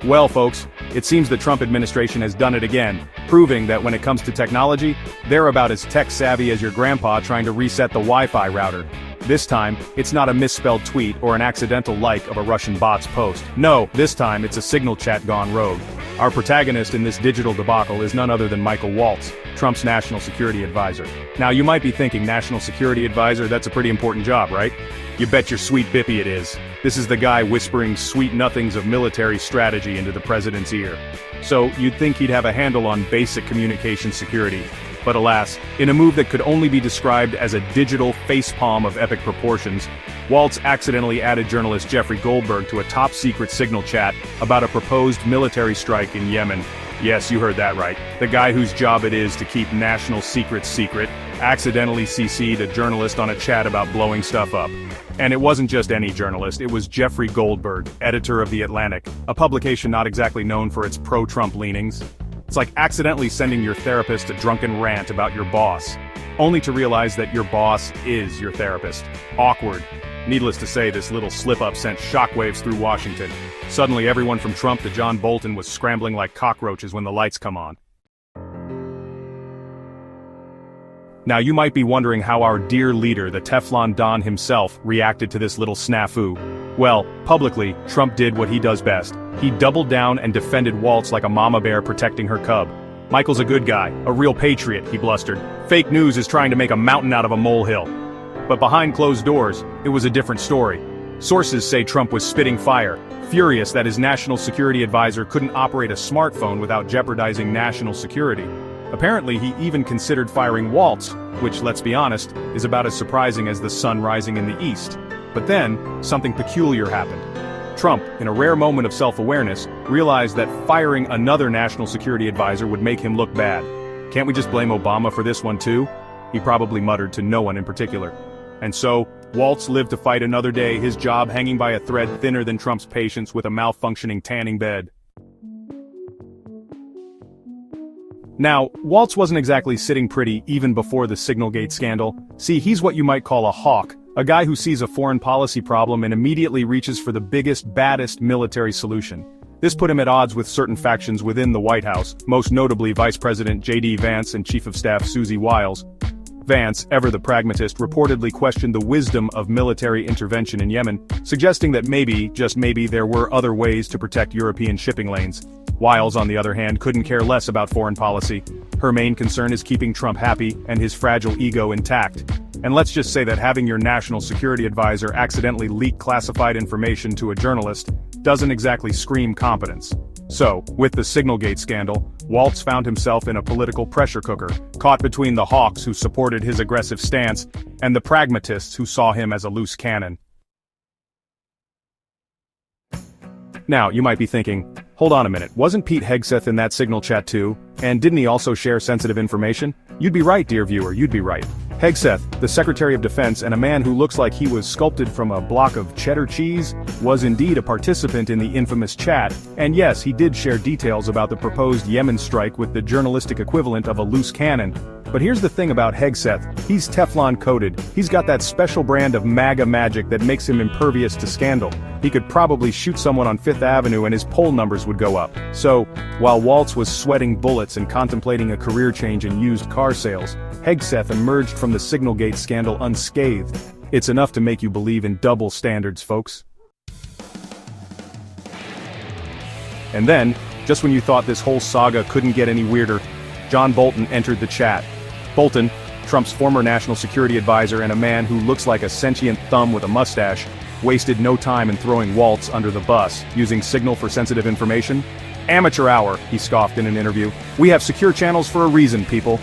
Well, folks, it seems the Trump administration has done it again, proving that when it comes to technology, they're about as tech-savvy as your grandpa trying to reset the Wi-Fi router. This time, it's not a misspelled tweet or an accidental like of a Russian bot's post. No, this time it's a signal chat gone rogue. Our protagonist in this digital debacle is none other than Michael Waltz, Trump's national security advisor. Now you might be thinking, national security advisor, that's a pretty important job, right? You bet your sweet bippy it is. This is the guy whispering sweet nothings of military strategy into the president's ear. So, you'd think he'd have a handle on basic communication security. But alas, in a move that could only be described as a digital facepalm of epic proportions, Waltz accidentally added journalist Jeffrey Goldberg to a top-secret signal chat about a proposed military strike in Yemen. Yes, you heard that right. The guy whose job it is to keep national secrets secret, accidentally CC'd a journalist on a chat about blowing stuff up. And it wasn't just any journalist, it was Jeffrey Goldberg, editor of The Atlantic, a publication not exactly known for its pro-Trump leanings. It's like accidentally sending your therapist a drunken rant about your boss, only to realize that your boss is your therapist. Awkward. Needless to say, this little slip-up sent shockwaves through Washington. Suddenly everyone from Trump to John Bolton was scrambling like cockroaches when the lights come on. Now you might be wondering how our dear leader, the Teflon Don himself, reacted to this little snafu. Well, publicly, Trump did what he does best. He doubled down and defended Waltz like a mama bear protecting her cub. Michael's a good guy, a real patriot, he blustered. Fake news is trying to make a mountain out of a molehill. But behind closed doors, it was a different story. Sources say Trump was spitting fire, furious that his national security advisor couldn't operate a smartphone without jeopardizing national security. Apparently he even considered firing Waltz, which, let's be honest, is about as surprising as the sun rising in the east. But then, something peculiar happened. Trump, in a rare moment of self-awareness, realized that firing another national security advisor would make him look bad. Can't we just blame Obama for this one too? He probably muttered to no one in particular. And so, Waltz lived to fight another day, his job hanging by a thread thinner than Trump's patience with a malfunctioning tanning bed. Now, Waltz wasn't exactly sitting pretty even before the Signalgate scandal. See, he's what you might call a hawk, a guy who sees a foreign policy problem and immediately reaches for the biggest, baddest military solution. This put him at odds with certain factions within the White House, most notably Vice President J.D. Vance and Chief of Staff Susie Wiles. Vance, ever the pragmatist, reportedly questioned the wisdom of military intervention in Yemen, suggesting that maybe, just maybe, there were other ways to protect European shipping lanes. Wiles, on the other hand, couldn't care less about foreign policy. Her main concern is keeping Trump happy and his fragile ego intact. And let's just say that having your national security advisor accidentally leak classified information to a journalist doesn't exactly scream competence. So, with the Signalgate scandal, Waltz found himself in a political pressure cooker, caught between the hawks who supported his aggressive stance and the pragmatists who saw him as a loose cannon. Now, you might be thinking, hold on a minute, wasn't Pete Hegseth in that signal chat too? And didn't he also share sensitive information? You'd be right, dear viewer, you'd be right. Hegseth, the Secretary of Defense and a man who looks like he was sculpted from a block of cheddar cheese, was indeed a participant in the infamous chat, and yes, he did share details about the proposed Yemen strike with the journalistic equivalent of a loose cannon. But here's the thing about Hegseth, he's Teflon-coated, he's got that special brand of MAGA magic that makes him impervious to scandal. He could probably shoot someone on Fifth Avenue and his poll numbers would go up. So, while Waltz was sweating bullets and contemplating a career change in used car sales, Hegseth emerged from the Signalgate scandal unscathed. It's enough to make you believe in double standards, folks. And then, just when you thought this whole saga couldn't get any weirder, John Bolton entered the chat. Bolton, Trump's former national security advisor and a man who looks like a sentient thumb with a mustache, wasted no time in throwing Waltz under the bus, using Signal for sensitive information. Amateur hour, he scoffed in an interview. We have secure channels for a reason, people.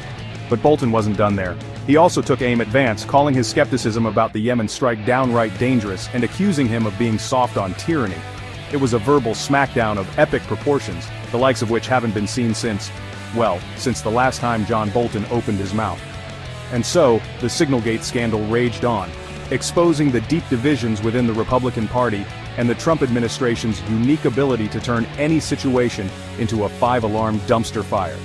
But Bolton wasn't done there. He also took aim at Vance, calling his skepticism about the Yemen strike downright dangerous and accusing him of being soft on tyranny. It was a verbal smackdown of epic proportions, the likes of which haven't been seen since the last time John Bolton opened his mouth. And so, the Signalgate scandal raged on, exposing the deep divisions within the Republican Party and the Trump administration's unique ability to turn any situation into a five-alarm dumpster fire.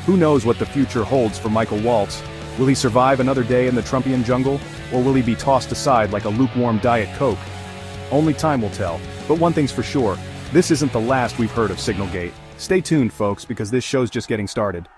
Who knows what the future holds for Michael Waltz? Will he survive another day in the Trumpian jungle, or will he be tossed aside like a lukewarm Diet Coke? Only time will tell, but one thing's for sure, This isn't the last we've heard of Signalgate. Stay tuned, folks, because this show's just getting started.